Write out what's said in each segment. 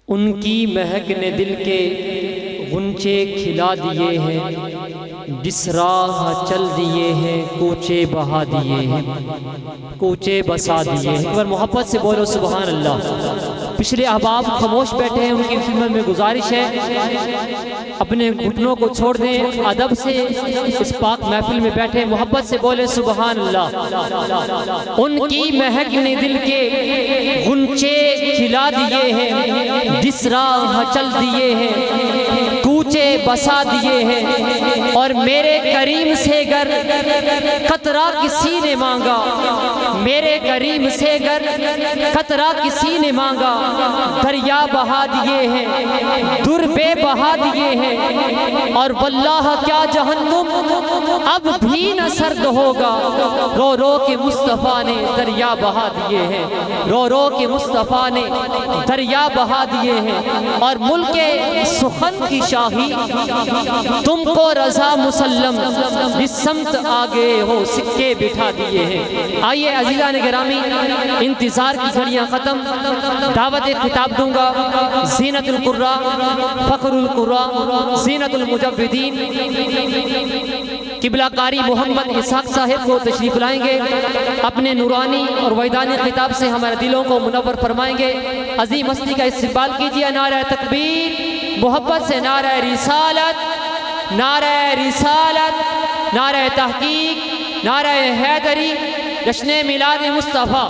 ان کی مہک نے دل کے غنچے کھلا دیے ہیں، جس راہ چل دیے ہیں کوچے بہا دیے ہیں، کوچے بسا دیے ہیں۔ ایک بار محبت سے بولو سبحان اللہ۔ پچھلے احباب خاموش بیٹھے ہیں، ان کی خدمت میں گزارش ہے اپنے گھٹنوں کو چھوڑ دیں، ادب سے اس پاک محفل میں بیٹھے، محبت سے بولے سبحان اللہ۔ ان کی مہک نے دل کے غنچے کھلا دیے ہیں، جس راہ چل دیے ہیں کوچے بسا دیے ہیں، اور میرے کریم سے گر قطرہ کسی نے مانگا، میرے کریم سے گر قطرہ کسی نے مانگا، دریا بہا دیے ہیں، در بے بہا دیے ہیں، اور واللہ کیا جہنم اب بھی نہ سرد ہوگا، رو رو کے مصطفیٰ نے دریا بہا دیے ہیں، رو رو کے مصطفیٰ نے دریا بہا دیے ہیں، اور ملک سخن کی شاہی تم کو رضا مسلم، جس سمت آگے ہو سکے بٹھا دیے ہیں۔ آئیے عزیزان گرامی، انتظار کی گھڑیاں ختم، دعوت خطاب دوں گا زینت القراء، فخر القراء، زینت المجودین قبلہ قاری محمد اسحاق صاحب کو تشریف لائیں گے، اپنے نورانی اور وحدانی خطاب سے ہمارے دلوں کو منور فرمائیں گے۔ عظیم ہستی کا استقبال کیجیے، نعرہ تکبیر، محبت سے نعرہ رسالت، نعرہ رسالت، نعرہ تحقیق، نعرہ حیدری، جشن میلاد مصطفیٰ۔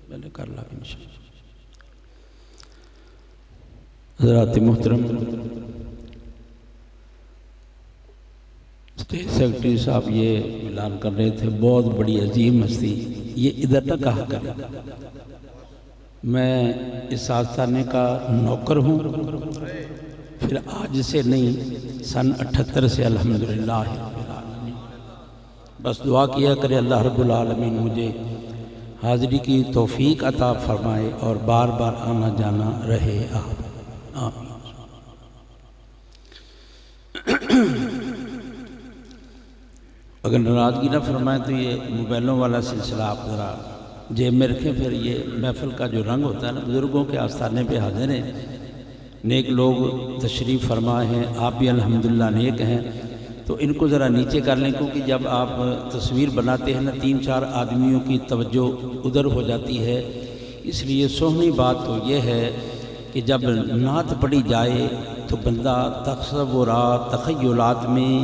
میں کر لا حضرات محترم اسٹیٹ سیکرٹری صاحب یہ اعلان کر رہے تھے، بہت بڑی عظیم ہستی، یہ ادھر نہ کہا کرے، میں اس آستانے کا نوکر ہوں، پھر آج سے نہیں، سن 78 سے الحمدللہ، بس دعا کیا کرے اللہ رب العالمین مجھے حاضری کی توفیق عطا فرمائے اور بار بار آنا جانا رہے آمین۔ اگر ناراضگی نہ فرمائے تو یہ موبائلوں والا سلسلہ آپ ذرا جیب میں رکھیں، پھر یہ محفل کا جو رنگ ہوتا ہے نا، بزرگوں کے آستانے پہ حاضر ہیں، نیک لوگ تشریف فرمائے ہیں، آپ بھی الحمدللہ نیک ہیں، تو ان کو ذرا نیچے کر لیں، کیونکہ جب آپ تصویر بناتے ہیں نا 3-4 آدمیوں کی توجہ ادھر ہو جاتی ہے، اس لیے سہنی بات تو یہ ہے کہ جب نعت پڑھی جائے تو بندہ تصورات، تخیلات میں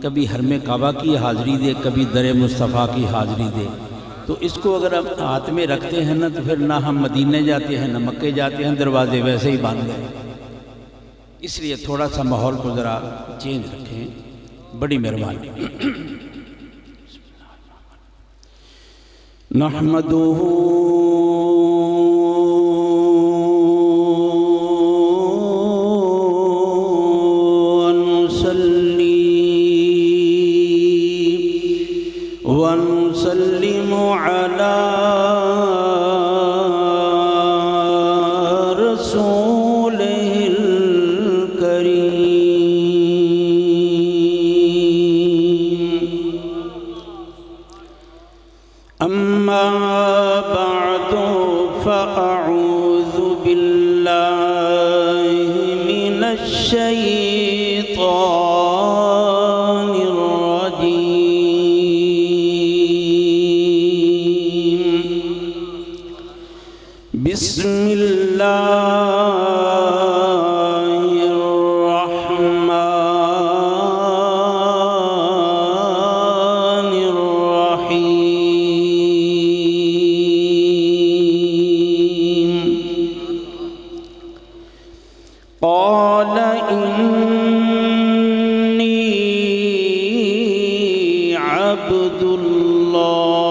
کبھی حرم کعبہ کی حاضری دے، کبھی در مصطفیٰ کی حاضری دے، تو اس کو اگر ہم ہاتھ میں رکھتے ہیں نا تو پھر نہ ہم مدینے جاتے ہیں نہ مکے جاتے ہیں، دروازے ویسے ہی بند ہیں، اس لیے تھوڑا سا ماحول کو ذرا چینج رکھیں، بڑی مہربانی۔ نحمدہ ونسلم على رسوله الكريم، أما بعد فأعوذ بالله من الشيطان الرجيم، بسم الله الرحمن قال إني عبد الله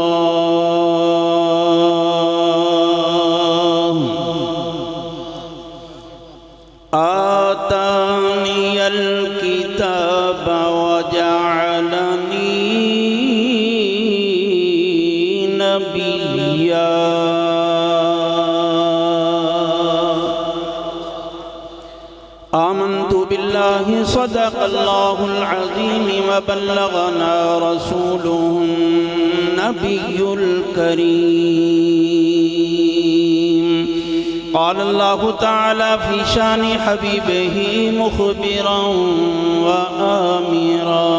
آتاني الكتاب وجعلني نبيا آمنت بالله صدق الله العظيم وبلغنا رسوله النبي الكريم قال الله تعالى في شان حبيبه مخبرا وآمرا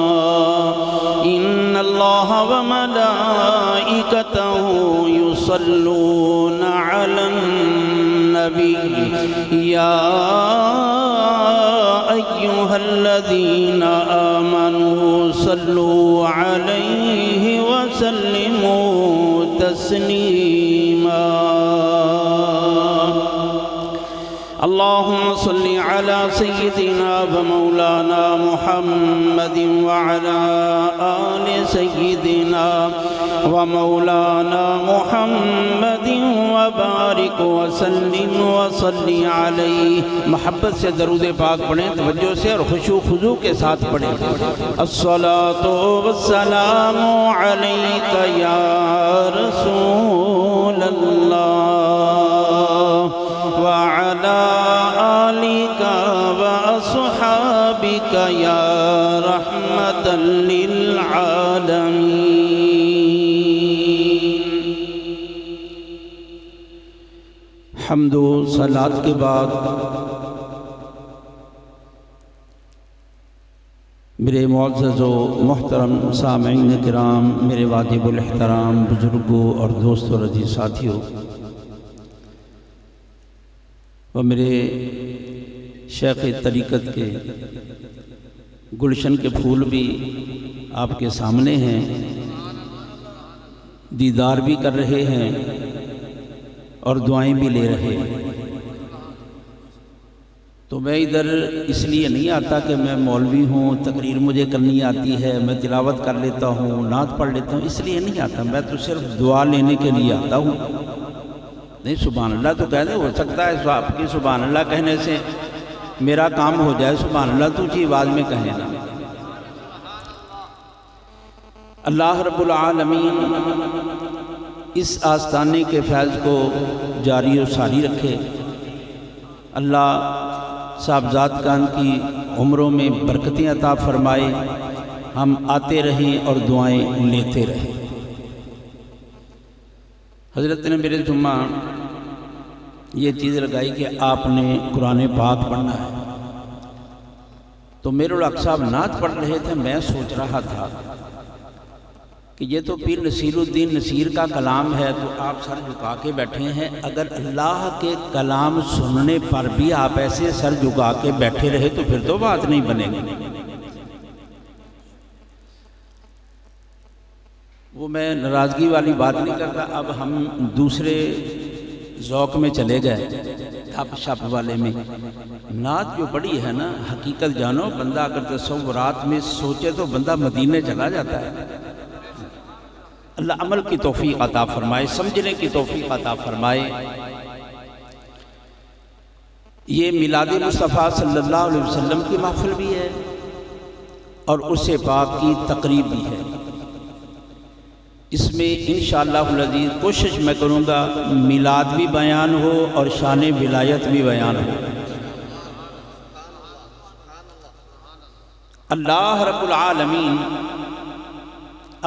إن الله وملائكته يصلون على النبي يا أيها الذين آمنوا صلوا عليه وسلموا تسليما اللهم صل على سيدنا ومولانا محمد وعلى آل سيدنا ومولانا محمد وبارك وسلم وصل علیہ. محبت سے درود پاک پڑھیں، توجہ سے اور خشوع خضوع کے ساتھ پڑھیں. الصلاۃ والسلام علیک یا رسول اللہ وعلى آلك وأصحابك يا رحمة للعالمين. حمد و صلاۃ کے بعد میرے معزز و محترم سامعین کرام، میرے واجب الاحترام بزرگوں اور دوستوں اور عزیز ساتھیوں، اور میرے شیخ طریقت کے گلشن کے پھول بھی آپ کے سامنے ہیں، دیدار بھی کر رہے ہیں اور دعائیں بھی لے رہے ہیں. تو میں ادھر اس لیے نہیں آتا کہ میں مولوی ہوں، تقریر مجھے کرنی آتی ہے، میں تلاوت کر لیتا ہوں، نعت پڑھ لیتا ہوں، اس لیے نہیں آتا. میں تو صرف دعا لینے کے لیے آتا ہوں. نہیں، سبحان اللہ تو کہہ دے، ہو سکتا ہے آپ کی سبحان اللہ کہنے سے میرا کام ہو جائے. سبحان اللہ تو اونچی آواز میں کہیں نا. اللہ رب العالمین اس آستانے کے فیض کو جاری و ساری رکھے. اللہ صاحبزادگان کی عمروں میں برکتیں عطا فرمائے. ہم آتے رہیں اور دعائیں لیتے رہیں. حضرت نے میرے ذمہ یہ چیز لگائی کہ آپ نے قرآن پاک پڑھنا ہے. تو میرے الحق صاحب نعت پڑھ رہے تھے. میں سوچ رہا تھا کہ یہ تو پیر نصیر الدین نصیر کا کلام ہے، تو آپ سر جھکا کے بیٹھے ہیں. اگر اللہ کے کلام سننے پر بھی آپ ایسے سر جھکا کے بیٹھے رہے تو پھر تو بات نہیں بنے گی. وہ میں ناراضگی والی بات نہیں کرتا. اب ہم دوسرے ذوق میں چلے گئے، گپ شپ والے میں. نعت جو پڑھی ہے نا، حقیقت جانو، بندہ اگر تصورات میں سوچے تو بندہ مدینے چلا جاتا ہے. اللہ عمل کی توفیق عطا فرمائے، سمجھنے کی توفیق عطا فرمائے. یہ میلاد مصطفیٰ صلی اللہ علیہ وسلم کی محفل بھی ہے اور اس پاک کی تقریب بھی ہے. اس میں انشاءاللہ العزیز کوشش میں کروں گا میلاد بھی بیان ہو اور شان ولایت بھی بیان ہو. اللہ رب العالمین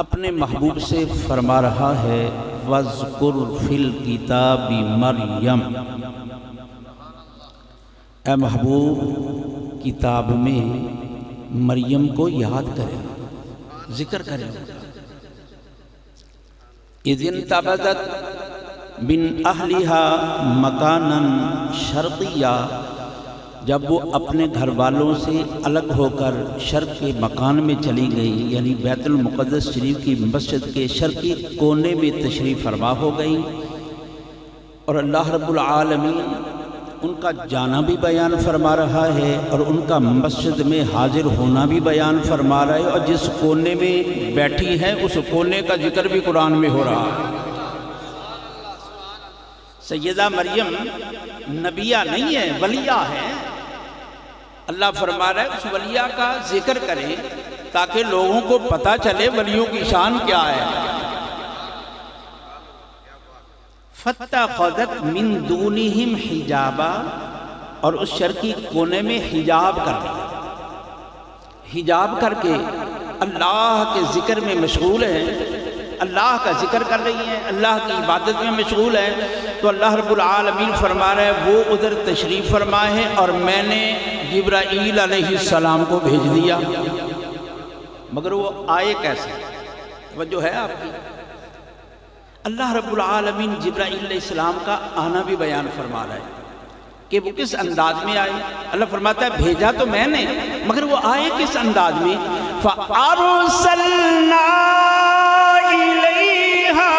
اپنے محبوب سے فرما رہا ہے وَاذْكُرْ فِي الْكِتَابِ مَرْيَمَ. اے محبوب، کتاب میں مریم کو یاد کریں، ذکر کریں. اِذِ انْتَبَذَتْ مِنْ أَهْلِهَا مَكَانًا شَرْقِيًّا. جب وہ اپنے گھر والوں سے الگ ہو کر شرق کے مکان میں چلی گئی، یعنی بیت المقدس شریف کی مسجد کے شرقی کونے میں تشریف فرما ہو گئی. اور اللہ رب العالمین ان کا جانا بھی بیان فرما رہا ہے اور ان کا مسجد میں حاضر ہونا بھی بیان فرما رہا ہے، اور جس کونے میں بیٹھی ہے اس کونے کا ذکر بھی قرآن میں ہو رہا ہے۔ سیدہ مریم نبیہ نہیں ہے، ولیہ ہے۔ اللہ فرما رہا ہے اس ولیہ کا ذکر کریں تاکہ لوگوں کو پتہ چلے ولیوں کی شان کیا ہے۔ فَاتَّخَذَتْ مِن دُونِهِمْ حِجَابًا، اور اس شرقی کونے میں حجاب کر لیا، حجاب کر کے اللہ کے ذکر میں مشغول ہیں، اللہ کا ذکر کر رہی ہیں، اللہ کی عبادت میں مشغول ہیں۔ تو اللہ رب العالمین فرما رہا ہے وہ ادھر تشریف فرمائے ہیں اور میں نے جبرائیل علیہ السلام کو بھیج دیا، مگر وہ آئے کیسے؟ توجہ ہے آپ کی؟ اللہ رب العالمین جبرائیل علیہ السلام کا آنا بھی بیان فرما رہا ہے کہ وہ کس انداز میں آئے۔ اللہ فرماتا ہے بھیجا تو میں نے، مگر وہ آئے کس انداز میں؟ فَأَرْسَلْنَا إِلَيْهَا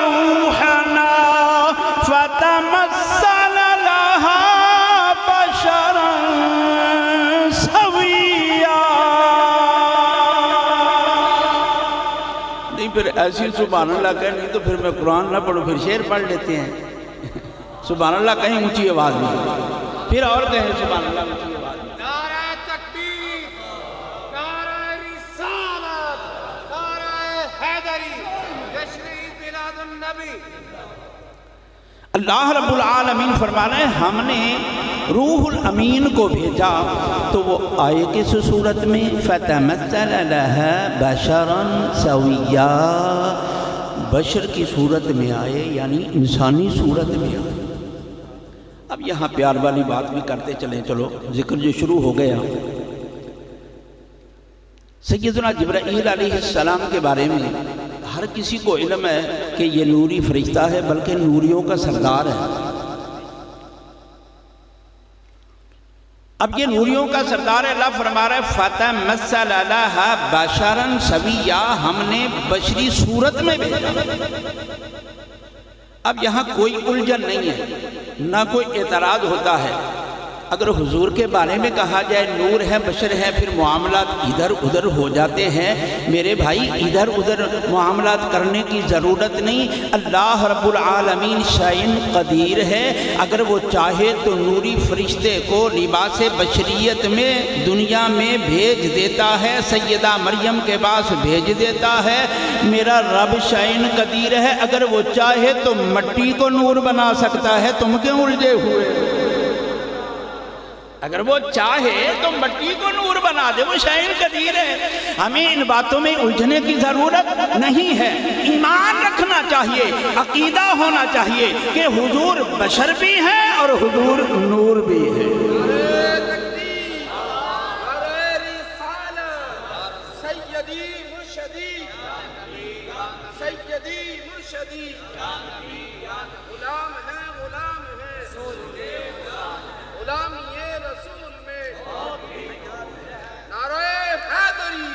رُوحَنَا فَتَمَثَّلَ لَهَا بَشَرًا سَوِيًّا۔ نہیں پھر ایسی سبحان اللہ کہیں، نہیں تو پھر میں قرآن نہ پڑھوں، پھر شعر پڑھ لیتے ہیں۔ سبحان اللہ کہیں اونچی آواز میں، پھر اور کہیں سبحان اللہ اونچی آواز میں۔ نعرہ تکبیر، نعرہ رسالت، نعرہ حیدری، جشن میلاد النبی۔ اللہ رب العالمین فرمانا ہے ہم نے روح الامین کو بھیجا تو وہ آئے کس صورت میں؟ فَتَمَثَّلَ لَهَا بَشَرًا سَوِيًّا، بشر کی صورت میں آئے، یعنی انسانی صورت میں آئے۔ اب یہاں پیار والی بات بھی کرتے چلیں، چلو ذکر جو شروع ہو گیا، سیدنا جبرائیل علیہ السلام کے بارے میں ہر کسی کو علم ہے کہ یہ نوری فرشتہ ہے، بلکہ نوریوں کا سردار ہے۔ اب یہ نوریوں کا سردار ہے، اللہ فرما رہا ہے فَتَمَثَّلَ لَهَا بَشَرًا سَوِيًّا، ہم نے بشری صورت میں بھیجا۔ اب یہاں کوئی الجھن نہیں ہے، نہ کوئی اعتراض ہوتا ہے۔ اگر حضور کے بارے میں کہا جائے نور ہے، بشر ہے، پھر معاملات ادھر ادھر ہو جاتے ہیں۔ میرے بھائی ادھر ادھر معاملات کرنے کی ضرورت نہیں۔ اللہ رب العالمین شائن قدیر ہے، اگر وہ چاہے تو نوری فرشتے کو لباس بشریت میں دنیا میں بھیج دیتا ہے، سیدہ مریم کے پاس بھیج دیتا ہے۔ میرا رب شائن قدیر ہے، اگر وہ چاہے تو مٹی کو نور بنا سکتا ہے، تم کیوں الجھے ہوئے؟ اگر وہ چاہے تو مٹی کو نور بنا دے، وہ شائن قدیر ہے۔ ہمیں ان باتوں میں الجھنے کی ضرورت نہیں ہے۔ ایمان رکھنا چاہیے، عقیدہ ہونا چاہیے کہ حضور بشر بھی ہے اور حضور نور بھی ہے۔ نعرہ تکبیر، نعرہ رسالت، سیدی مرشدی، سیدی مرشدی، غلام ہے، غلام ہے، غلام یہ رسول میں، نعرہ حیدری۔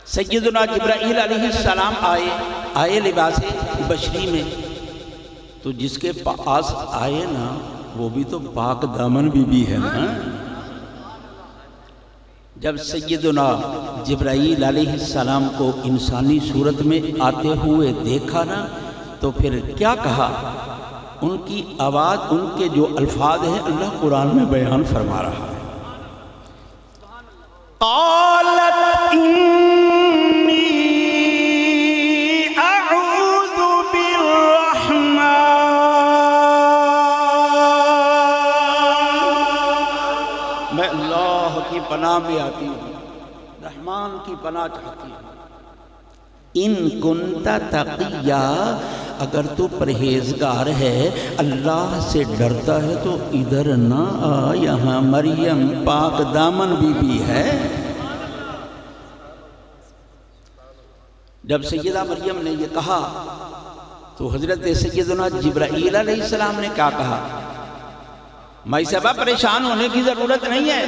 سیدنا جبرائیل علیہ السلام آئے لباس بشری میں، تو جس کے پاس آئے نا وہ بھی تو پاک دامن بی ہے نا۔ جب سیدنا جبرائیل علیہ السلام کو انسانی صورت میں آتے ہوئے دیکھا نا تو پھر کیا کہا؟ ان کی آواز، ان کے جو الفاظ ہیں اللہ قرآن میں بیان فرما رہا ہے۔ قالت انی اعوذ بالرحمن، میں اللہ کی پناہ میں آتی ہوں، رحمان کی پناہ چاہتی ہوں۔ ان کنت تقیا، اگر تو پرہیزگار ہے، اللہ سے ڈرتا ہے تو ادھر نہ آ، یہاں مریم پاک دامن بی ہے۔ جب سیدہ مریم نے یہ کہا تو حضرت سیدنا جبرائیل علیہ السلام نے کیا کہا؟ مائی صاحبہ پریشان ہونے کی ضرورت نہیں ہے،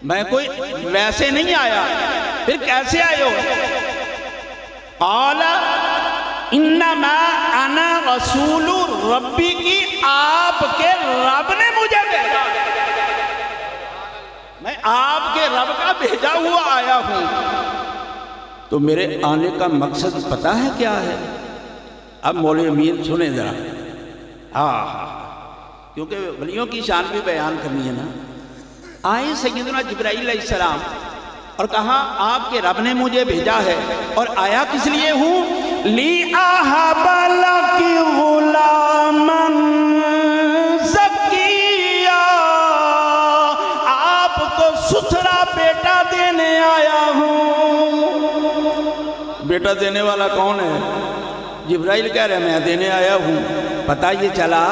میں کوئی ویسے نہیں آیا، پھر کیسے آئے ہو؟ قال انما انا رسول ربی کی، آپ کے رب نے مجھے بھیجا، میں آپ کے رب کا بھیجا ہوا آیا ہوں۔ تو میرے آنے کا مقصد پتہ ہے کیا ہے؟ اب مولوی امین سنیں ذرا، کیونکہ ولیوں کی شان بھی بیان کرنی ہے نا۔ آئے سیدنا جبرائیل علیہ السلام اور کہا آپ کے رب نے مجھے بھیجا ہے، اور آیا کس لیے ہوں؟ لِأَهَبَ لَكِ غُلَامًا زَكِيًّا، آپ کو ستھرا بیٹا دینے آیا ہوں۔ بیٹا دینے والا کون ہے؟ جبرائیل کہہ رہے میں دینے آیا ہوں۔ پتہ یہ چلا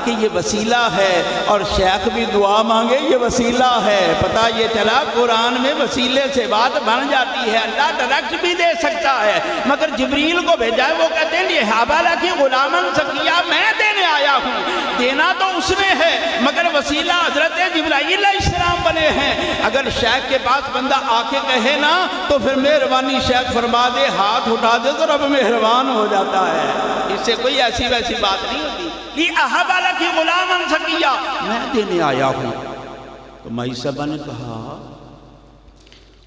کہ یہ وسیلہ ہے، اور شیخ بھی دعا مانگے یہ وسیلہ ہے۔ پتہ یہ چلا قرآن میں وسیلے سے بات بن جاتی ہے، اللہ ڈائریکٹ بھی دے سکتا ہے، مگر جبریل کو بھیجا ہے، وہ کہتے ہیں یہ حوالہ کی غلاماً زکیہ، میں دینے آیا ہوں۔ دینا تو اس نے ہے، مگر وسیلہ حضرت جبرائیل علیہ السلام بنے ہیں۔ اگر شیخ کے پاس بندہ آ کے کہے نا تو پھر مہربانی شیخ فرما دے، ہاتھ اٹھا دے تو رب مہربان ہو جاتا ہے، اس سے کوئی ایسی ویسی بات نہیں ہوتی۔ لِأَهَبَ لَكِ غُلَامًا زَكِيًّا، میں دینے آیا ہوں۔ تو مائی صاحبہ نے کہا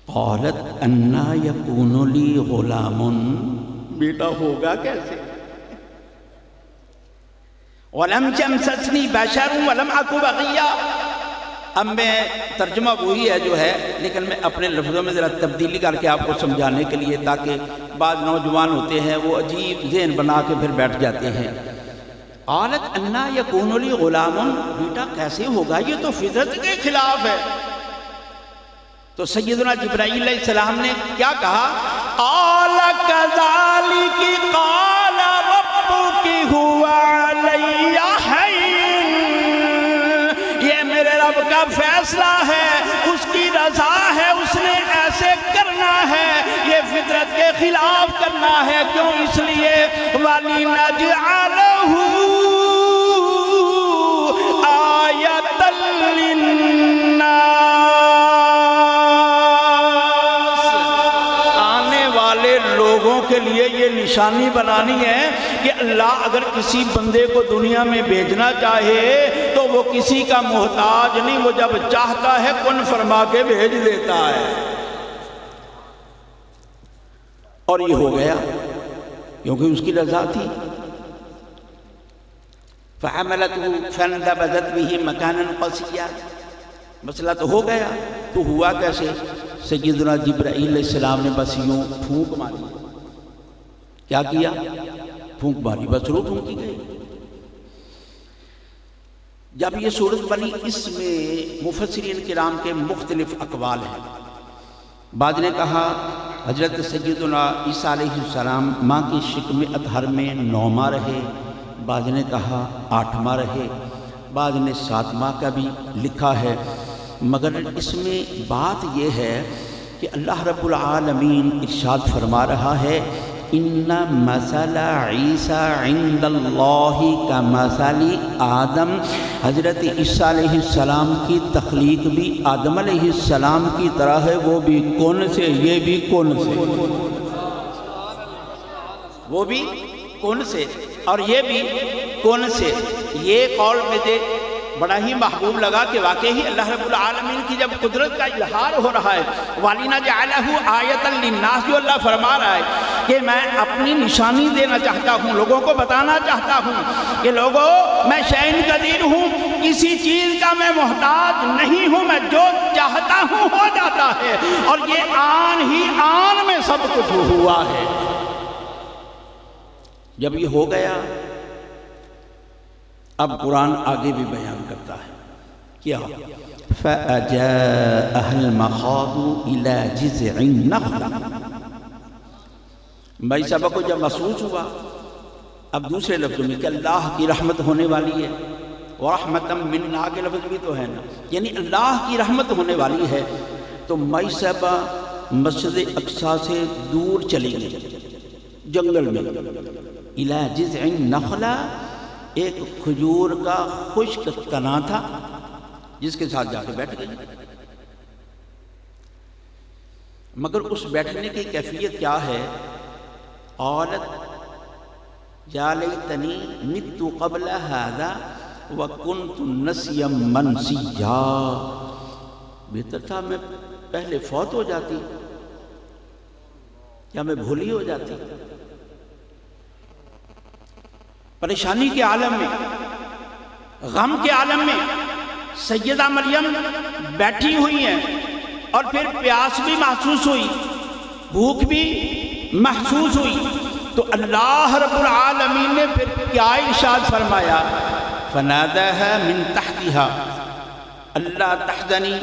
قالت اَنَّا يَكُونُ لِي غُلَامٌ، بیٹا ہوگا کیسے؟ وَلَمْ يَمْسَسْنِي بَشَرٌ وَلَمْ أَكُ بَغِيًّا۔ اب میں ترجمہ وہی ہے جو ہے، لیکن میں اپنے لفظوں میں ذرا تبدیلی کر کے آپ کو سمجھانے کے لیے، تاکہ بعض نوجوان ہوتے ہیں وہ عجیب ذہن بنا کے پھر بیٹھ جاتے ہیں۔ قالت اَنَّا يَكُونُ لِي غُلَامٌ، بیٹا کیسے ہوگا، یہ تو فطرت کے خلاف ہے۔ تو سیدنا جبرائیل علیہ السلام نے کیا کہا؟ قَالَ كَذَلِكِ قَالَ رَبُّكِ هُوَ عَلَيَّ هَيِّنٌ، یہ میرے رب کا فیصلہ ہے، اس کی رضا ہے، اس نے ایسے کرنا ہے، یہ فطرت کے خلاف کرنا ہے۔ کیوں؟ اس لیے وَلِنَجْعَلَهُ آیَةً لِلنَّاسِ، آنے والے لوگوں کے لیے یہ نشانی بنانی ہے کہ اللہ اگر کسی بندے کو دنیا میں بھیجنا چاہے تو وہ کسی کا محتاج نہیں، وہ جب چاہتا ہے کن فرما کے بھیج دیتا ہے۔ اور یہ ہو گیا کیونکہ اس کی رضا تھی۔ فَحَمَلَتْهُ فَانْتَبَذَتْ بِهِ مَكَانًا قَصِيًّا، مسئلہ تو ہو گیا۔ تو ہوا کیسے؟ سیدنا جبرائیل علیہ السلام نے بس یوں پھونک ماری۔ کیا کیا؟ پھونک ماری، بس روح پھونکی گئی۔ جب یہ صورت بنی، اس میں مفسرین کرام کے مختلف اقوال ہیں۔ بعض نے کہا حضرت سیدنا عیسیٰ علیہ السلام ماں کی شکم اطہر میں 9 ماہ رہے، بعض نے کہا 8 ماہ رہے، بعض نے 7 ماہ کا بھی لکھا ہے۔ مگر اس میں بات یہ ہے کہ اللہ رب العالمین ارشاد فرما رہا ہے ان مثل عیسیٰ عند اللہ کمثل آدم، حضرت عیسیٰ علیہ السلام کی تخلیق بھی آدم علیہ السلام کی طرح ہے، وہ بھی کون سے، یہ بھی کون سے، وہ بھی کون سے اور یہ بھی کون سے۔ یہ قول مجھے بڑا ہی محبوب لگا کہ واقعی اللہ رب العالمین کی جب قدرت کا اظہار ہو رہا ہے، وَلِنَجْعَلَهُ آیَةً لِلنَّاسِ، جو اللہ فرما رہا ہے کہ میں اپنی نشانی دینا چاہتا ہوں، لوگوں کو بتانا چاہتا ہوں کہ لوگوں میں شیء قدیر ہوں، کسی چیز کا میں محتاج نہیں ہوں، میں جو چاہتا ہوں ہو جاتا ہے، اور یہ آن ہی آن میں سب کچھ ہوا ہے۔ جب یہ ہو گیا، اب قرآن آگے بھی بیان کرتا ہے کیا؟ فَأَجَاءَهَا الْمَخَاضُ إِلَى جِذْعِ النَّخْلَةِ، بھائی صاحبہ کو جب محسوس ہوا، اب دوسرے لفظوں میں کہ اللہ کی رحمت ہونے والی ہے، وَرَحْمَةً مِنَّا کے لفظ بھی تو ہے نا، یعنی اللہ کی رحمت ہونے والی ہے، تو مائی صاحبہ مسجد اقصیٰ سے دور چلی گئی جنگل میں، إِلَى جِذْعِ النَّخْلَةِ، ایک کھجور کا خشک تنا تھا جس کے ساتھ جا کے بیٹھ گئی۔ مگر اس بیٹھنے کی کیفیت کیا ہے؟ قالت یا لیتنی مت قبل ھذا وکنت نسیا منسیا، بہتر تھا میں پہلے فوت ہو جاتی یا میں بھولی ہو جاتی۔ پریشانی کے عالم میں، غم کے عالم میں سیدہ مریم بیٹھی ہوئی ہیں، اور پھر پیاس بھی محسوس ہوئی، بھوک بھی محسوس ہوئی، تو اللہ رب العالمین نے پھر کیا ارشاد فرمایا؟ فناداها من تحتها الا تحزنی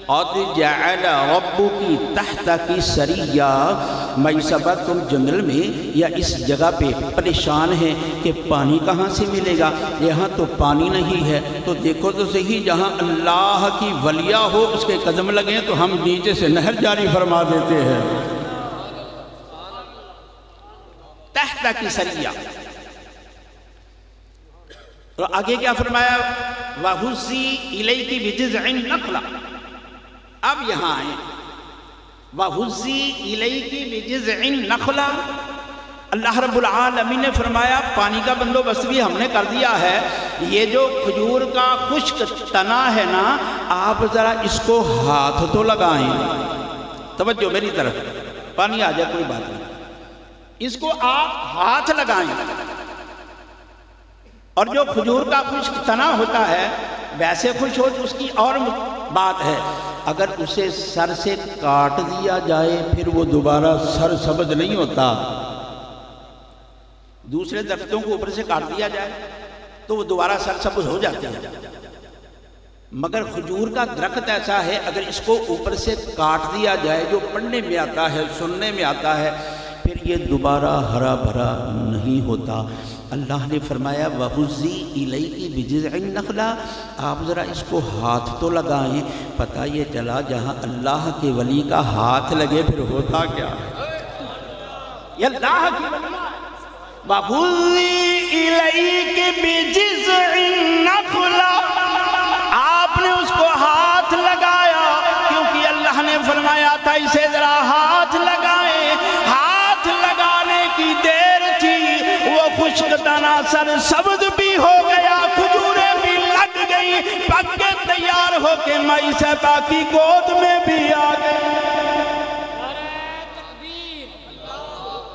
قد جعل ربکی تحتکی سریا۔ مائی صاحبہ تم جنگل میں یا اس جگہ پہ پریشان ہیں کہ پانی کہاں سے ملے گا، یہاں تو پانی نہیں ہے، تو دیکھو تو صحیح، جہاں اللہ کی ولیہ ہو اس کے قدم لگیں تو ہم نیچے سے نہر جاری فرما دیتے ہیں۔ تحتکی سریا، اور آگے کیا فرمایا؟ وَهُزِّي إِلَيْكِ بِجِذْعِ النَّخْلَةِ۔ اب یہاں آئیں، وَهُزِّي إِلَيْكِ بِجِذْعِ النَّخْلَةِ، اللہ رب العالمین نے فرمایا پانی کا بندوبست بھی ہم نے کر دیا ہے، یہ جو کھجور کا خشک تنا ہے نا، آپ ذرا اس کو ہاتھ تو لگائیں، توجہ میری طرف، پانی آ جائے کوئی بات نہیں، اس کو آپ ہاتھ لگائیں، اور جو کھجور کا خشک تنا ہوتا ہے ویسے خوش ہو تو اس کی اور بات ہے، اگر اسے سر سے کاٹ دیا جائے پھر وہ دوبارہ سر سبز نہیں ہوتا، دوسرے درختوں کو اوپر سے کاٹ دیا جائے تو وہ دوبارہ سر سبز ہو جاتے ہیں، مگر کھجور کا درخت ایسا ہے اگر اس کو اوپر سے کاٹ دیا جائے، جو پڑھنے میں آتا ہے سننے میں آتا ہے، پھر یہ دوبارہ ہرا بھرا نہیں ہوتا۔ اللہ نے فرمایا وَهُزِّي إِلَيْكِ بِجِذْعِ النَّخْلَةِ، آپ ذرا اس کو ہاتھ تو لگائیں، پتہ یہ چلا جہاں اللہ کے ولی کا ہاتھ لگے پھر ہوتا کیا ہے، یہ اللہ کی ولی۔ وَهُزِّي إِلَيْكِ بِجِذْعِ النَّخْلَةِ، آپ نے اس کو ہاتھ لگایا کیونکہ اللہ نے فرمایا تھا اسے ذرا ہاتھ لگائیں، ہاتھ لگانے کی دیر تھی، وہ خشک تنا سر سبز بھی ہو گیا، کھجوریں بھی لگ گئی، پک کے تیار ہو کے مائی صاحبہ کی گود میں بھی آ گئی۔ نعرہ تکبیر،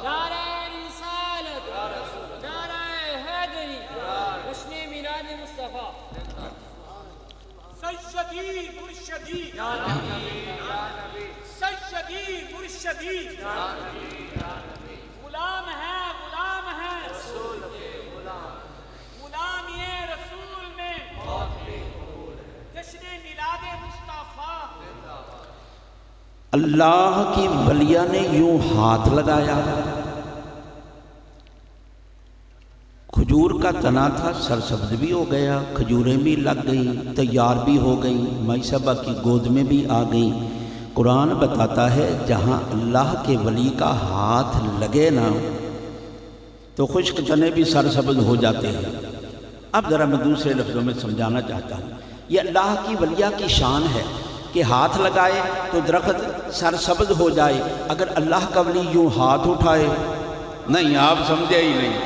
نعرہ رسالت، نعرہ حیدری، جشن میلاد مصطفیٰ، سیدی مرشدی، سیدی مرشدی، غلام ہے غلام ہے غلامی رسول میں جشن میلاد مصطفیٰ۔ اللہ کی ولیہ نے یوں ہاتھ لگایا، کھجور کا تنا تھا سرسبز بھی ہو گیا، کھجوریں بھی لگ گئیں، تیار بھی ہو گئیں، مائی صاحبہ کی گود میں بھی آ گئیں۔ قرآن بتاتا ہے جہاں اللہ کے ولی کا ہاتھ لگے نا تو خشک تنے بھی سرسبز ہو جاتے ہیں۔ اب ذرا میں دوسرے لفظوں میں سمجھانا چاہتا ہوں، یہ اللہ کی ولیہ کی شان ہے کہ ہاتھ لگائے تو درخت سرسبز ہو جائے، اگر اللہ کا ولی یوں ہاتھ اٹھائے، نہیں آپ سمجھے ہی نہیں،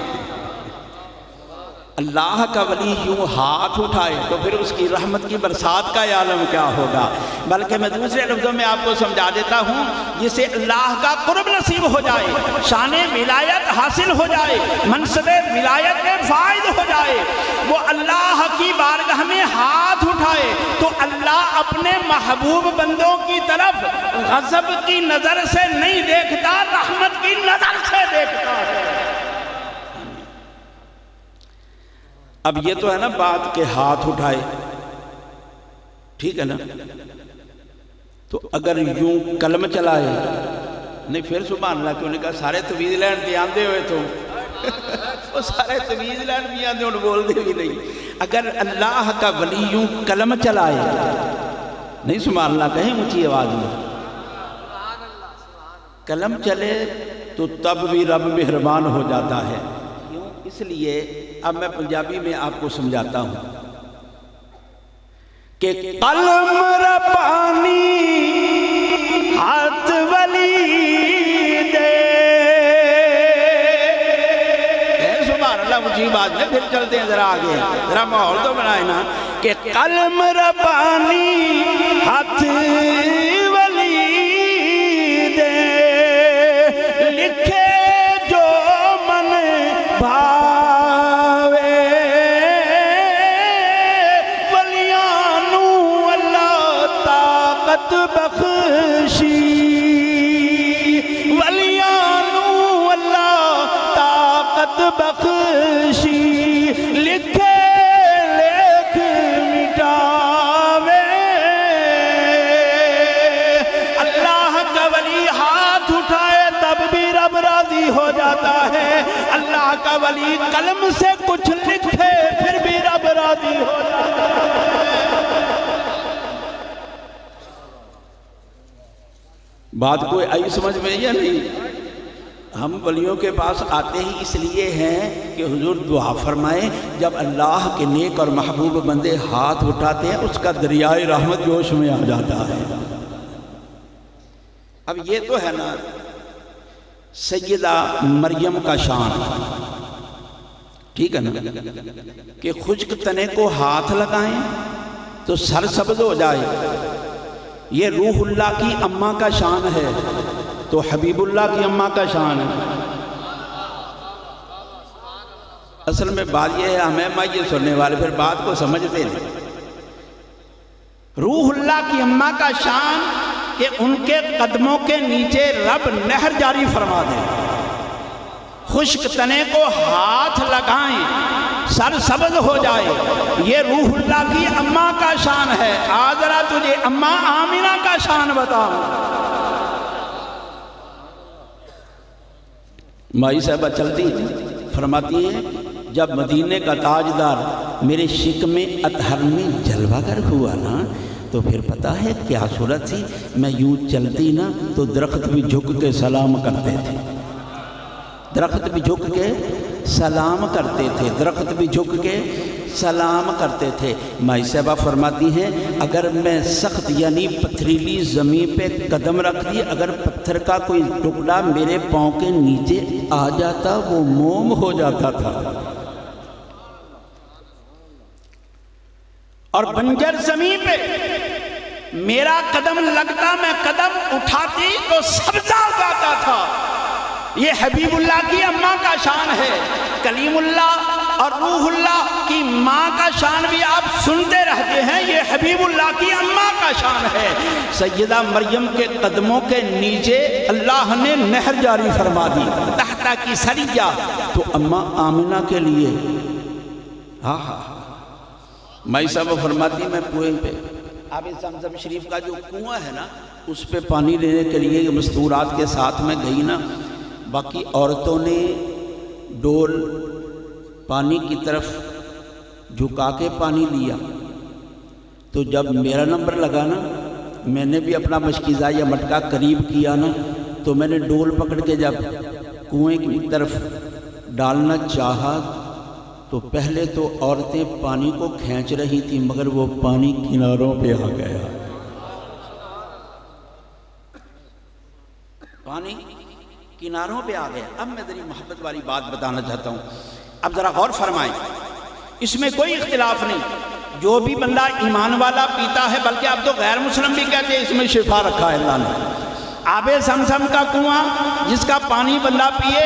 اللہ کا ولی یوں ہاتھ اٹھائے تو پھر اس کی رحمت کی برسات کا عالم کیا ہوگا۔ بلکہ میں دوسرے لفظوں میں آپ کو سمجھا دیتا ہوں، جسے اللہ کا قرب نصیب ہو جائے، شان ولایت حاصل ہو جائے، منصب ولایت میں فائد ہو جائے، وہ اللہ کی بارگاہ میں ہاتھ اٹھائے تو اللہ اپنے محبوب بندوں کی طرف غضب کی نظر سے نہیں دیکھتا، رحمت کی نظر سے دیکھتا ہے۔ اب یہ تو ہے نا بات کہ ہاتھ اٹھائے، ٹھیک ہے نا، تو اگر یوں قلم چلائے، نہیں پھر سبحان اللہ کیوں نے کہا سارے تویز لین تے آندے ہوئے تو وہ سارے تویز لین بھی آندے ہوئے بول دے بھی نہیں، اگر اللہ کا ولی یوں قلم چلائے، نہیں سبحان اللہ کہیں اونچی آواز میں، قلم چلے تو تب بھی رب مہربان ہو جاتا ہے۔ کیوں؟ اس لیے اب میں پنجابی میں آپ کو سمجھاتا ہوں کہ قلم ربانی ہاتھ ولی دے، اسی بات میں پھر چلتے ہیں ذرا آگے، ذرا ماحول تو بنائے نا کہ قلم ربانی ہاتھ ولی دے لکھے جو من بھاوے ولیانو اللہ طاقت بخشی بخشی لکھے لکھ مٹاوے اللہ کا ولی ہاتھ اٹھائے تب بھی رب راضی ہو جاتا ہے، اللہ کا ولی قلم سے کچھ لکھے پھر بھی رب راضی ہو جاتا ہے۔ بات کوئی آئی سمجھ میں یا نہیں؟ ہم ولیوں کے پاس آتے ہی اس لیے ہیں کہ حضور دعا فرمائیں، جب اللہ کے نیک اور محبوب بندے ہاتھ اٹھاتے ہیں اس کا دریائے رحمت جوش میں آ جاتا ہے۔ اب یہ تو ہے نا سیدہ مریم کا شان، ٹھیک ہے نا، کہ خشک تنے کو ہاتھ لگائیں تو سر سبز ہو جائے، یہ روح اللہ کی اماں کا شان ہے، تو حبیب اللہ کی اماں کا شان ہے۔ اصل میں بات یہ ہے، ہمیں یہ سننے والے پھر بات کو سمجھتے نہیں۔ روح اللہ کی اماں کا شان کہ ان کے قدموں کے نیچے رب نہر جاری فرما دے، خشک تنے کو ہاتھ لگائیں سر سبز ہو جائے، یہ روح اللہ کی اماں کا شان ہے۔ آج ذرا تجھے اماں آمینہ کا شان بتاؤں۔ مائی صاحبہ چلتی فرماتی ہیں جب مدینے کا تاجدار میرے شکم اطہر میں جلوہ گر ہوا نا تو پھر پتہ ہے کیا صورت تھی، میں یوں چلتی نا تو درخت بھی جھک کے سلام کرتے تھے، درخت بھی جھک کے سلام کرتے تھے، درخت بھی جھک کے سلام کرتے تھے۔ مائی صاحبہ فرماتی ہیں اگر میں سخت یعنی پتھریلی زمین پہ قدم رکھتی، اگر پتھر کا کوئی ٹکڑا میرے پاؤں کے نیچے آ جاتا وہ موم ہو جاتا تھا، اور بنجر زمین پہ میرا قدم لگتا میں قدم اٹھاتی تو سبزہ اگاتا تھا۔ یہ حبیب اللہ کی اماں کا شان ہے۔ کلیم اللہ اور روح اللہ کی ماں کا شان بھی آپ سنتے رہتے ہیں، یہ حبیب اللہ کی اماں کا شان ہے۔ سیدہ مریم کے قدموں کے نیچے اللہ نے نہر جاری فرما دی، تحتا کی سریہ، تو اماں آمنہ کے لیے مائی صاحب فرماتی میں کنویں پہ آب زمزم شریف کا جو کنواں ہے نا اس پہ پانی لینے کے لیے مستورات کے ساتھ میں گئی نا، باقی عورتوں نے ڈول پانی کی طرف جھکا کے پانی لیا، تو جب میرا نمبر لگا نا میں نے بھی اپنا مشکیزہ یا مٹکا قریب کیا نا، تو میں نے ڈول پکڑ کے جب کنویں کی طرف ڈالنا چاہا تو پہلے تو عورتیں پانی کو کھینچ رہی تھیں مگر وہ پانی کناروں پہ آ گیا، پانی کناروں پہ آ گیا۔ اب میں ذرا محبت والی بات بتانا چاہتا ہوں، اب ذرا غور فرمائیں، اس میں کوئی اختلاف نہیں، جو بھی بندہ ایمان والا پیتا ہے، بلکہ اب تو غیر مسلم بھی کہتے ہیں اس میں شفا رکھا ہے اللہ نے۔ آب زمزم کا کنواں جس کا پانی بندہ پیے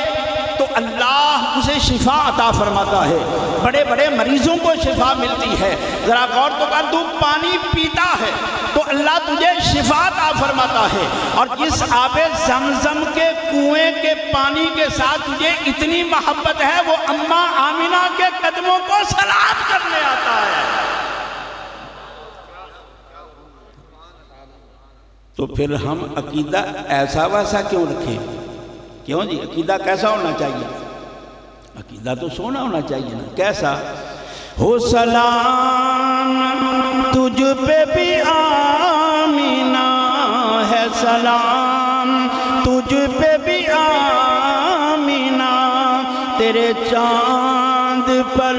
تو اللہ اسے شفا عطا فرماتا ہے، بڑے بڑے مریضوں کو شفا ملتی ہے۔ ذرا غور تو کر، تو پانی پیتا ہے تو اللہ تجھے شفا عطا فرماتا ہے، اور جس آب زمزم کے کنویں کے پانی کے ساتھ تجھے اتنی محبت ہے وہ اماں آمنہ کے قدموں کو سلام کرنے آتا ہے۔ تو پھر ہم عقیدہ ایسا ویسا کیوں رکھیں؟ کیوں جی عقیدہ کیسا ہونا چاہیے؟ عقیدہ تو سونا ہونا چاہیے نا، کیسا ہو؟ سلام تجھ پہ بھی آمینہ ہے، سلام تجھ پہ بھی آمینہ، تیرے چاند پر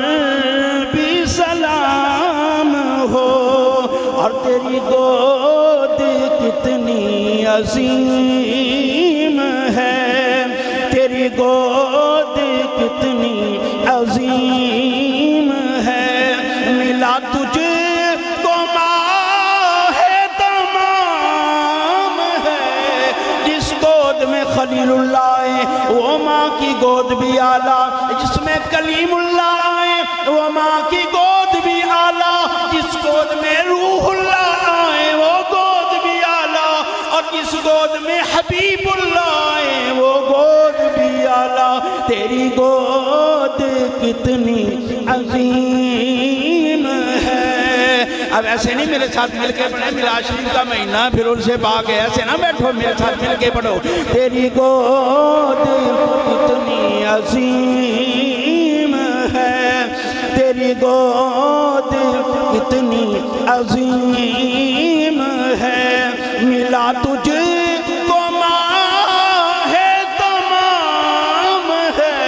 بھی سلام ہو، اور تیری گود کتنی عظیم ہے، تیری گود کتنی عظیم خلیل اللہ آئے وہ ماں کی گود بھی اعلیٰ، جس میں کلیم اللہ آئے وہ ماں کی گود بھی اعلیٰ، جس گود میں روح اللہ آئے وہ گود بھی اعلیٰ، اور جس گود میں حبیب اللہ آئے وہ گود بھی اعلیٰ۔ تیری گود کتنی عظیم ہے۔ اب ایسے نہیں میرے ساتھ مل کے پڑھیں، میلاد شریف کا مہینہ پھر ان سے پاک ہے، ایسے نہ بیٹھو، میرے ساتھ مل کے پڑھو۔ تیری گود کتنی عظیم ہے، تیری گود کتنی عظیم ہے، ملا تجھ کو ماہ تمام ہے۔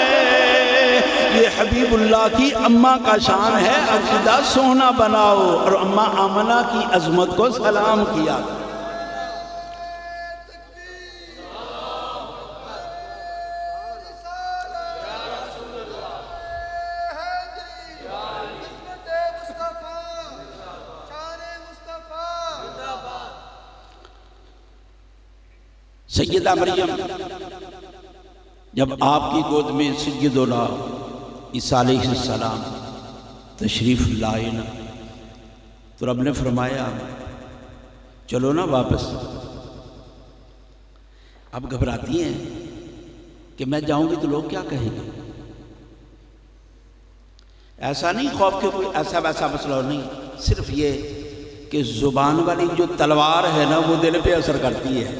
یہ حبیب اللہ کی اماں کا شان ہے، عقیدہ سونا بناؤ، اور اماں آمنہ کی عظمت کو سلام کیا۔ سیدہ مریم جب آپ کی گود میں سیدنا عیسیٰ علیہ السلام تشریف لائے نا، تو رب نے فرمایا چلو نا واپس۔ اب گھبراتی ہیں کہ میں جاؤں گی تو لوگ کیا کہیں گے۔ ایسا نہیں خوف کہ کوئی ایسا ویسا مسئلہ نہیں، صرف یہ کہ زبان والی جو تلوار ہے نا وہ دل پہ اثر کرتی ہے۔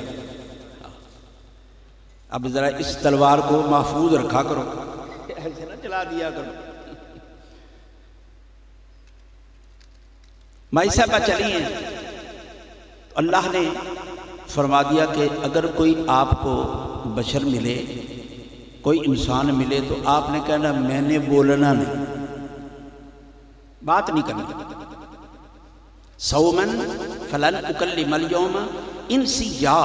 اب ذرا اس تلوار کو محفوظ رکھا کرو، ایسے نہ چلا دیا کرو۔ مائی صاحبہ چلی ہیں، اللہ نے فرما دیا کہ اگر کوئی آپ کو بشر ملے، کوئی انسان ملے، تو آپ نے کہنا میں نے بولنا نہیں، بات نہیں کرنی۔ صومن فلن اکلم اليوم انسیا،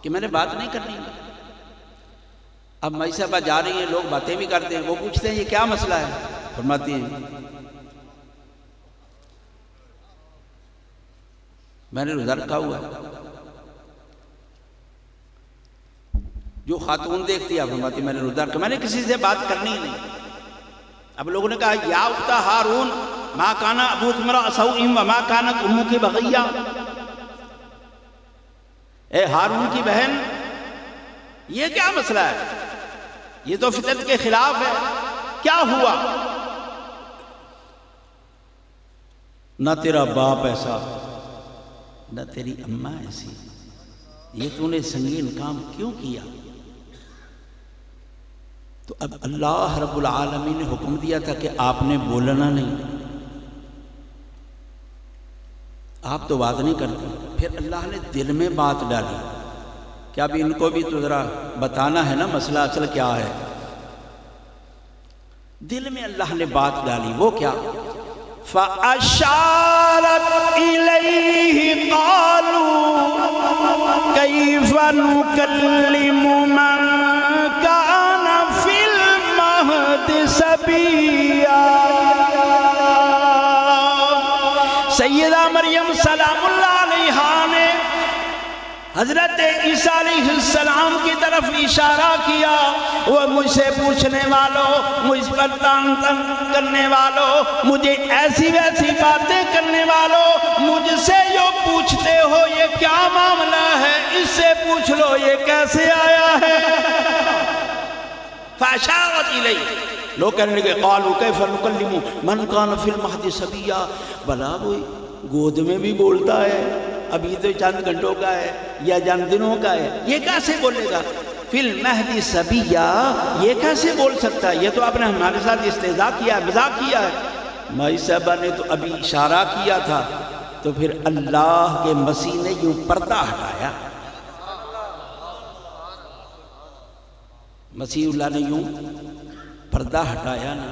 کہ میں نے بات نہیں کرنی۔ اب مائی صاحبہ جا رہی ہیں، لوگ باتیں بھی کرتے ہیں، وہ پوچھتے ہیں یہ کیا مسئلہ ہے؟ فرماتی ہیں میں نے روزہ رکھا ہوا ہے۔ جو خاتون دیکھتی ہے فرماتی میں نے روزہ رکھا، میں نے کسی سے بات کرنی ہی نہیں۔ اب لوگوں نے کہا یا اخت ہارون ما کان ابوک امرأ سوء وما کانت امک بغیہ، اے ہارون کی بہن یہ کیا مسئلہ ہے؟ یہ تو فطرت کے خلاف ہے، کیا ہوا؟ نہ تیرا باپ ایسا نہ تیری اماں ایسی، یہ تو نے سنگین کام کیوں کیا؟ تو اب اللہ رب العالمین نے حکم دیا تھا کہ آپ نے بولنا نہیں، آپ تو بات نہیں کرتے۔ پھر اللہ نے دل میں بات ڈالی کہ اب ان کو بھی تو ذرا بتانا ہے نا مسئلہ اصل کیا ہے۔ دل میں اللہ نے بات ڈالی، وہ کیا؟ فَأَشَارَتْ إِلَيْهِ قَالُوا كَيْفَ نُكَلِّمُ مَنْ كَانَ فِي الْمَهْدِ صَبِيًّا۔ سیدہ مریم سلام اللہ علیہا نے حضرت عیسیٰ علیہ السلام کی طرف اشارہ کیا، وہ مجھ سے پوچھنے والوں، مجھ پر تان تن کرنے والوں، مجھے ایسی ویسی باتیں کرنے والوں، مجھ سے جو پوچھتے ہو یہ کیا معاملہ ہے، اس سے پوچھ لو یہ کیسے آیا ہے۔ فَأَشَارَتْ إِلَيْهِ، لوگ کہنے لگے قالوا کیف نکلم من کان فی المہد صبیا، بلا وہ گود میں بھی بولتا ہے، ابھی تو چند گھنٹوں کا ہے یا چند دنوں کا ہے، یہ کیسے بولے گا؟ فی المہد صبیا، یہ کیسے بول سکتا ہے؟ یہ تو آپ نے ہمارے ساتھ استہزاء کیا ہے، مذاق کیا ہے۔ مائی صاحبہ نے تو ابھی اشارہ کیا تھا، تو پھر اللہ کے مسیح نے یوں پردہ ہٹایا، مسیح اللہ نے یوں پردہ ہٹایا نا،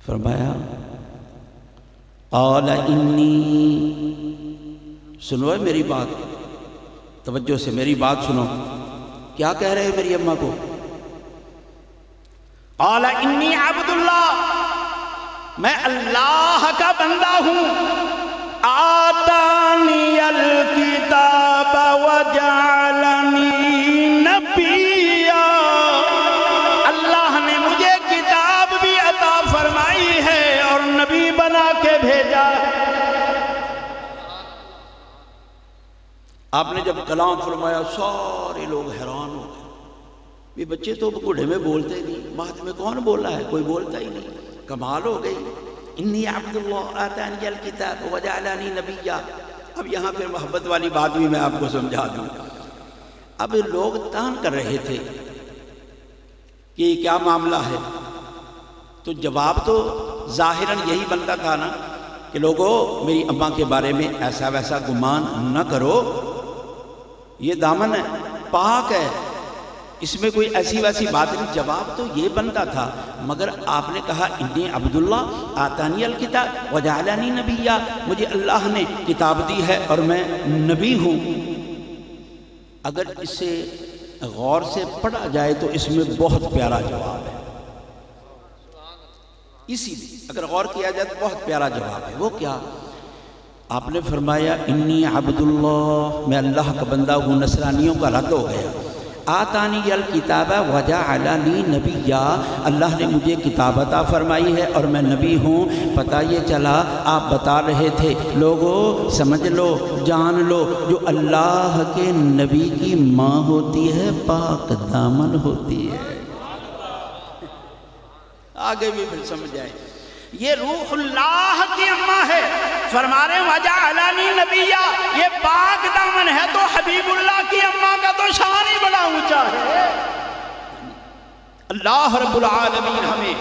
فرمایا قال انی، سنو میری بات، توجہ سے میری بات سنو، کیا کہہ رہے ہیں میری اماں کو؟ قال انی عبد اللہ، میں اللہ کا بندہ ہوں، آتانی الکتاب وَجَعَلَنِي نَبِيًّا، اللہ نے مجھے کتاب بھی عطا فرمائی ہے اور نبی بنا کے بھیجا ہے۔ آپ نے جب کلام فرمایا سارے لوگ حیران ہو گئے، یہ بچے تو بوڑھے میں بولتے نہیں، مہد میں کون بولا ہے؟ کوئی بولتا ہی نہیں، کمال ہو گئی۔ انی عبد اللہ آتانی الکتاب وجعلنی نبیّا۔ اب یہاں پھر محبت والی بات بھی میں آپ کو سمجھا دوں۔ اب لوگ تان کر رہے تھے کہ یہ کیا معاملہ ہے، تو جواب تو ظاہراً یہی بنتا تھا نا کہ لوگوں میری اماں کے بارے میں ایسا ویسا گمان نہ کرو، یہ دامن ہے، پاک ہے، اس میں کوئی ایسی ویسی بات نہیں۔ جواب تو یہ بنتا تھا، مگر آپ نے کہا انی عبداللہ آتانی الکتاب وجعلنی نبیّا، مجھے اللہ نے کتاب دی ہے اور میں نبی ہوں۔ اگر اسے غور سے پڑھا جائے تو اس میں بہت پیارا جواب ہے، اسی لیے اگر غور کیا جائے تو بہت پیارا جواب ہے۔ وہ کیا؟ آپ نے فرمایا انی عبداللہ، میں اللہ کا بندہ ہوں، نصرانیوں کا رد ہو گیا۔ آتانی الکتاب وجعلنی نبیّا، اللہ نے مجھے کتاب عطا فرمائی ہے اور میں نبی ہوں۔ پتہ یہ چلا آپ بتا رہے تھے لوگوں سمجھ لو، جان لو، جو اللہ کے نبی کی ماں ہوتی ہے پاک دامن ہوتی ہے۔ آگے بھی پھر سمجھ آئے، یہ روح اللہ کی اماں ہے، فرما رہے وجعلنی نبیّا، یہ پاک دامن ہے، تو حبیب اللہ کی اماں کا تو شان ہی بڑا اونچا ہے۔ اللہ رب العالمین ہمیں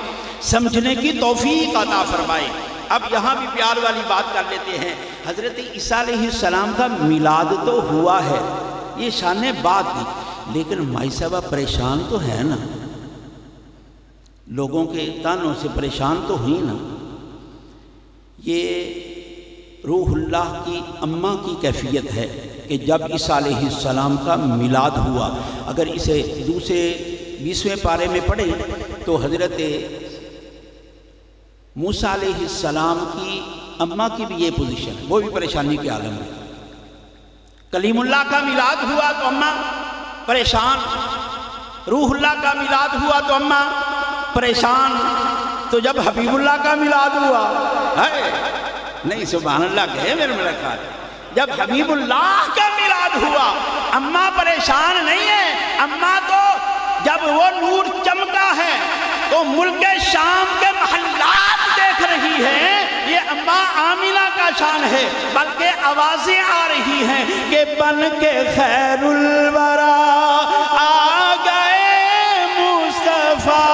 سمجھنے کی توفیق عطا فرمائے۔ اب یہاں بھی پیار والی بات کر لیتے ہیں۔ حضرت عیسیٰ علیہ السلام کا میلاد تو ہوا ہے، یہ شان بات تھی، لیکن مائی صاحبہ پریشان تو ہے نا، لوگوں کے تانوں سے پریشان تو ہوئی نا۔ یہ روح اللہ کی اماں کی کیفیت ہے کہ جب عیسیٰ علیہ السلام کا میلاد ہوا، اگر اسے دوسرے 20ویں پارے میں پڑھیں تو حضرت موسیٰ علیہ السلام کی اماں کی بھی یہ پوزیشن ہے، وہ بھی پریشانی کے عالم میں۔ کلیم اللہ کا میلاد ہوا تو اماں پریشان، روح اللہ کا میلاد ہوا تو اماں پریشان، تو جب حبیب اللہ کا میلاد ہوا ہے نہیں، سبحان اللہ کہے میرے خیال، جب حبیب اللہ کا میلاد ہوا اماں پریشان نہیں ہے۔ اماں تو جب وہ نور چمکا ہے تو ملک شام کے محلات دیکھ رہی ہے، یہ اماں آمینہ کا شان ہے، بلکہ آوازیں آ رہی ہیں کہ بن کے خیر الورا آ گئے مصطفیٰ،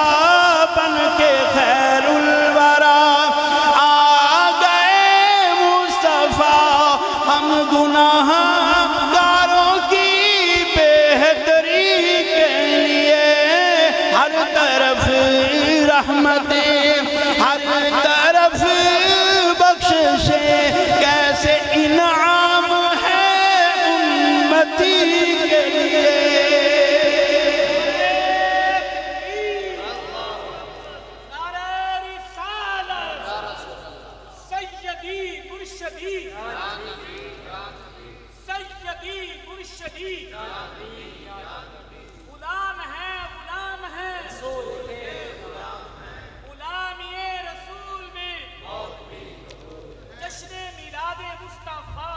بن کے خیر الورا آ گئے مصطفیٰ، ہم گناہ گاروں کی بہتری کے لیے ہر طرف رحمتیں، ہر طرف بخششیں، کیسے انعام ہے امتی کے لیے۔ غلام ہے غلامی رسول میں جشن میلاد مصطفیٰ۔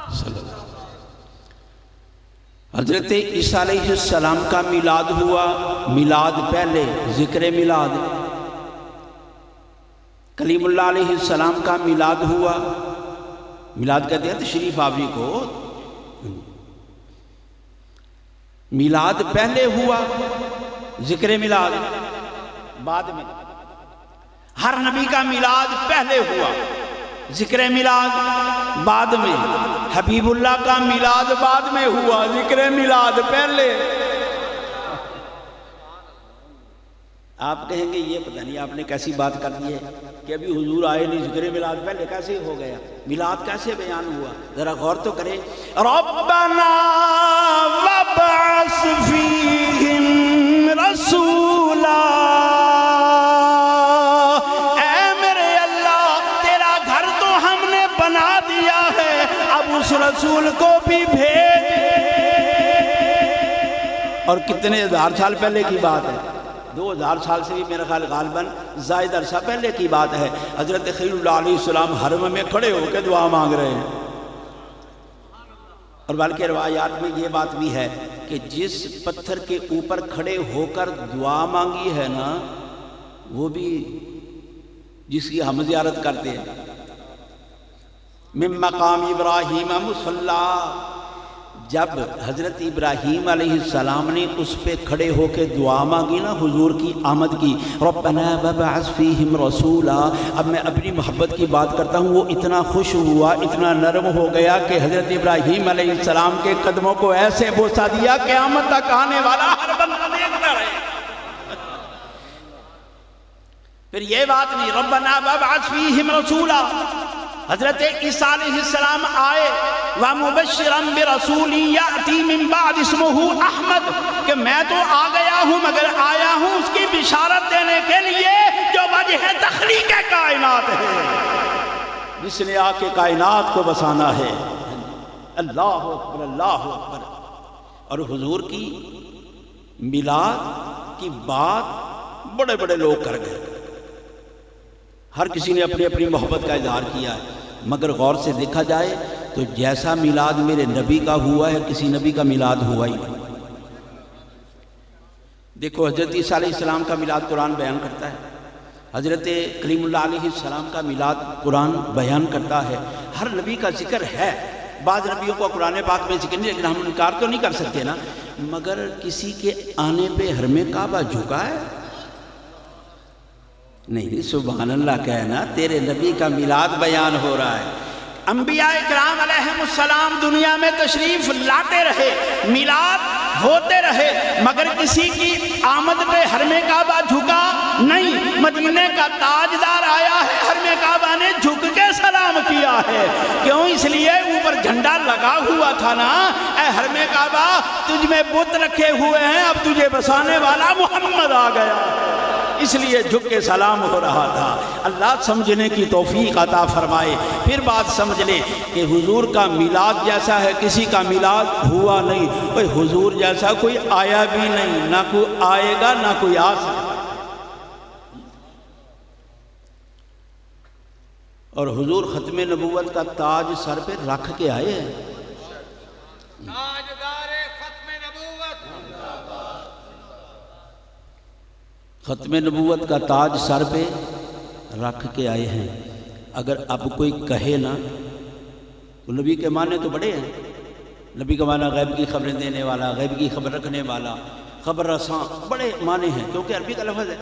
حضرت عیسیٰ علیہ السلام کا میلاد ہوا، میلاد پہلے ذکر میلاد، کلیم اللہ علیہ السلام کا میلاد ہوا، میلاد کہتے ہیں تشریف آوری کو، میلاد پہلے ہوا، ذکر میلاد بعد میں۔ ہر نبی کا میلاد پہلے ہوا، ذکر میلاد بعد میں۔ حبیب اللہ کا میلاد بعد میں ہوا، ذکر میلاد پہلے۔ آپ کہیں گے یہ پتہ نہیں آپ نے کیسی بات کر دی ہے کہ ابھی حضور آئے نہیں، ذکر میلاد پہلے کیسے ہو گیا، میلاد کیسے بیان ہوا؟ ذرا غور تو کریں۔ ربنا وابعث فیہم رسولا، اے میرے اللہ تیرا گھر تو ہم نے بنا دیا ہے، اب اس رسول کو بھی بھیج۔ اور کتنے ہزار سال پہلے کی بات ہے، 2000 سال سے بھی میرا خیال غالباً زائد عرصہ پہلے کی بات ہے، حضرت خلیل اللہ علیہ السلام حرم میں کھڑے ہو کے دعا مانگ رہے ہیں۔ اور بلکہ روایات میں یہ بات بھی ہے کہ جس پتھر کے اوپر کھڑے ہو کر دعا مانگی ہے نا، وہ بھی جس کی ہم زیارت کرتے ہیں، من مقام ابراہیم مصلی، جب حضرت ابراہیم علیہ السلام نے اس پہ کھڑے ہو کے دعا مانگی نا حضور کی آمد کی، ربنا وابعث فیہم رسولا، اب میں اپنی محبت کی بات کرتا ہوں، وہ اتنا خوش ہوا، اتنا نرم ہو گیا کہ حضرت ابراہیم علیہ السلام کے قدموں کو ایسے بوسہ دیا کہ قیامت تک آنے والا ہر بندہ دیکھتا رہے۔ پھر یہ بات نہیں، ربنا وابعث فیہم رسولا، حضرت عیسیٰ علیہ السلام آئے، وَمُبَشِّرًا بِرَسُولٍ يَأْتِي مِن بَعْدِ اسْمُهُ احمد، کہ میں تو آ گیا ہوں مگر آیا ہوں اس کی بشارت دینے کے لیے جو وجہ تخلیق کائنات ہے، جس نے آ کے کائنات کو بسانا ہے۔ اللہ اکبر، اللہ اکبر۔ اور حضور کی میلاد کی بات بڑے بڑے لوگ کر گئے، ہر کسی نے اپنی اپنی محبت کا اظہار کیا ہے، مگر غور سے دیکھا جائے تو جیسا میلاد میرے نبی کا ہوا ہے کسی نبی کا میلاد ہوا ہی نہیں۔ دیکھو حضرت عیسیٰ علیہ السلام کا میلاد قرآن بیان کرتا ہے، حضرت کلیم اللہ علیہ السلام کا میلاد قرآن بیان کرتا ہے، ہر نبی کا ذکر ہے، بعض نبیوں کو قرآن پاک میں ذکر نہیں، لیکن ہم انکار تو نہیں کر سکتے نا، مگر کسی کے آنے پہ حرم کعبہ جھکا ہے؟ نہیں، سبحان اللہ کہنا، تیرے نبی کا میلاد بیان ہو رہا ہے۔ انبیاء اکرام علیہم السلام دنیا میں تشریف لاتے رہے، میلاد ہوتے رہے، مگر کسی کی آمد پہ حرم کعبہ جھکا نہیں۔ مدینے کا تاجدار آیا ہے، حرم کعبہ نے جھک کے سلام کیا ہے، کیوں؟ اس لیے اوپر جھنڈا لگا ہوا تھا نا، اے حرم کعبہ تجھ میں بت رکھے ہوئے ہیں، اب تجھے بسانے والا محمد آ گیا، اس لیے جھک کے سلام ہو رہا تھا۔ اللہ سمجھنے کی توفیق عطا فرمائے۔ پھر بات سمجھ لیں کہ حضور کا میلاد جیسا ہے کسی کا میلاد ہوا نہیں، کوئی حضور جیسا کوئی آیا بھی نہیں، نہ کوئی آئے گا نہ کوئی آ سکتا۔ اور حضور ختم نبوت کا تاج سر پہ رکھ کے آئے ہیں، تاجدار ختم نبوت، ختم نبوت کا تاج سر پہ رکھ کے آئے ہیں۔ اگر اب کوئی کہے نا، تو نبی کے معنی تو بڑے ہیں، نبی کا معنی غیب کی خبریں دینے والا، غیب کی خبر رکھنے والا، خبر رساں، بڑے معنی ہیں، کیونکہ عربی کا لفظ ہے۔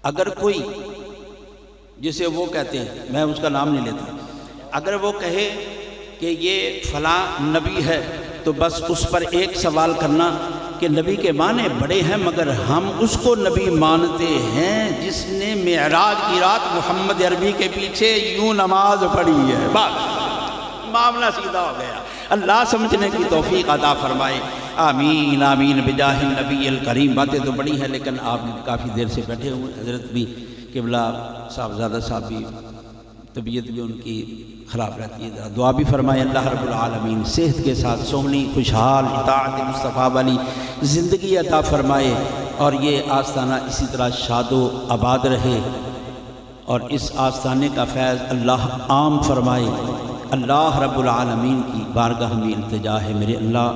اگر کوئی جسے وہ کہتے ہیں، میں اس کا نام نہیں لیتا، اگر وہ کہے کہ یہ فلاں نبی ہے تو بس اس پر ایک سوال کرنا کہ نبی کے معنی بڑے ہیں، مگر ہم اس کو نبی مانتے ہیں جس نے معراج کی رات محمد عربی کے پیچھے یوں نماز پڑھی ہے، بس معاملہ سیدھا ہو گیا۔ اللہ سمجھنے کی توفیق عطا فرمائے، آمین آمین بجاہ النبی الکریم۔ باتیں تو بڑی ہیں لیکن آپ کافی دیر سے بیٹھے ہوئے، حضرت بھی قبلہ صاحبزادہ صاحب بھی طبیعت بھی ان کی خراب رہتی ہے، دعا بھی فرمائے اللہ رب العالمین صحت کے ساتھ سونی خوشحال اطاعت مصطفیٰ والی زندگی عطا فرمائے، اور یہ آستانہ اسی طرح شاد و آباد رہے، اور اس آستانے کا فیض اللہ عام فرمائے۔ اللہ رب العالمین کی بارگاہ میں التجا ہے، میرے اللہ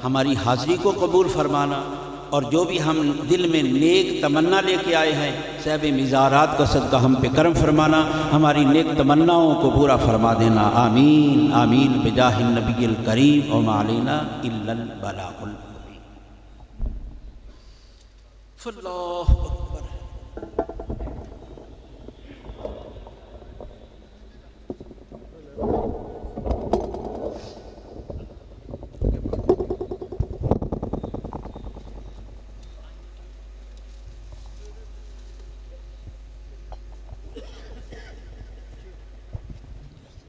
ہماری حاضری کو قبول فرمانا، اور جو بھی ہم دل میں نیک تمنا لے کے آئے ہیں صاحب مزارات کا صدقہ ہم پہ کرم فرمانا، ہماری نیک تمناؤں کو پورا فرما دینا، آمین آمین بجاہ النبی الکریم وما علینا الا البلاغ المبین۔ اللہ اکبر۔